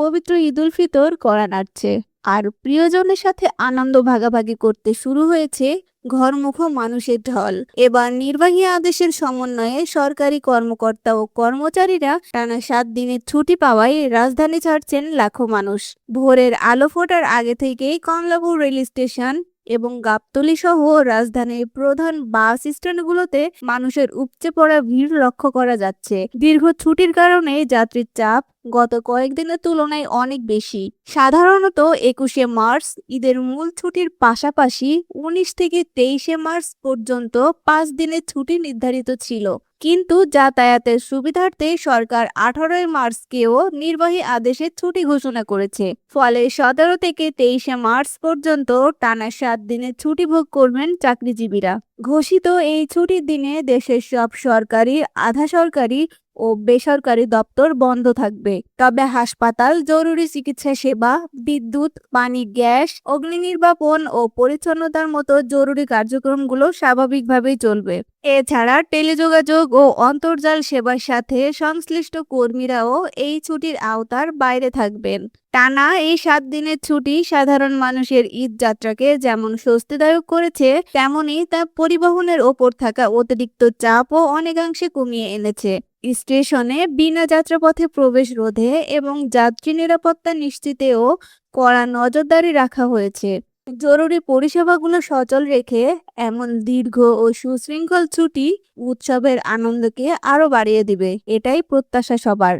পবিত্র ঈদুল ফিতর করা নাড়ছে। আর প্রিয়জনের সাথে আনন্দ ভাগাভাগি করতে শুরু হয়েছে ঘরমুখো মানুষের ঢল। এবার নির্বাহী আদেশের সমন্বয়ে সরকারি কর্মকর্তা ও কর্মচারীরা টানা 7 দিনের ছুটি পাওয়ায় রাজধানী ছাড়ছেন লাখো মানুষ। ভোরের আলো ফোটার আগে থেকেই কমলাপুর রেল স্টেশন এবং গাবতলী সহ রাজধানীর প্রধান বাস স্ট্যান্ডগুলোতে মানুষের উপচে পড়া ভিড় লক্ষ্য করা যাচ্ছে। দীর্ঘ ছুটির কারণে যাত্রীর চাপ গত কয়েকদিনের তুলনায় অনেক বেশি। সাধারণত 21শে মার্চ ঈদের মূল ছুটির পাশাপাশি 19 থেকে 23শে মার্চ পর্যন্ত 5 দিনের ছুটি নির্ধারিত ছিল, কিন্তু যাতায়াতের সুবিধার্থে সরকার 18 মার্চকেও নির্বাহী আদেশে ছুটি ঘোষণা করেছে। ফলে 17 থেকে 23শে মার্চ পর্যন্ত টানা 7 দিনের ছুটি ভোগ করবেন চাকরিজীবীরা। ঘোষিত এই ছুটির দিনে দেশের সব সরকারি, আধা সরকারি ও বেসরকারি দপ্তর বন্ধ থাকবে। তবে হাসপাতাল, জরুরি চিকিৎসা সেবা, বিদ্যুৎ, পানি, গ্যাস, অগ্নি নির্বাপন ও পরিচ্ছন্নতার মতো জরুরি কার্যক্রমগুলো স্বাভাবিকভাবেই চলবে। এছাড়া টেলিযোগাযোগ ও অন্তর্জাল সেবার সাথে সংশ্লিষ্ট কর্মীরাও এই ছুটির আওতার বাইরে থাকবেন। টানা এই 7 দিনের ছুটি সাধারণ মানুষের ঈদ যাত্রাকে যেমন স্বস্তিদায়ক করেছে, তেমনি তা পরিবহনের ওপর থাকা অতিরিক্ত চাপও অনেকাংশে কমিয়ে এনেছে। স্টেশনে বিনা যাত্রাপথে প্রবেশ রোধে এবং যাত্রী নিরাপত্তা নিশ্চিতেও কড়া নজরদারি রাখা হয়েছে। জরুরি পরিষেবাগুলো সচল রেখে এমন দীর্ঘ ও সুশৃঙ্খল ছুটি উৎসবের আনন্দকে আরো বাড়িয়ে দিবে, এটাই প্রত্যাশা সবার।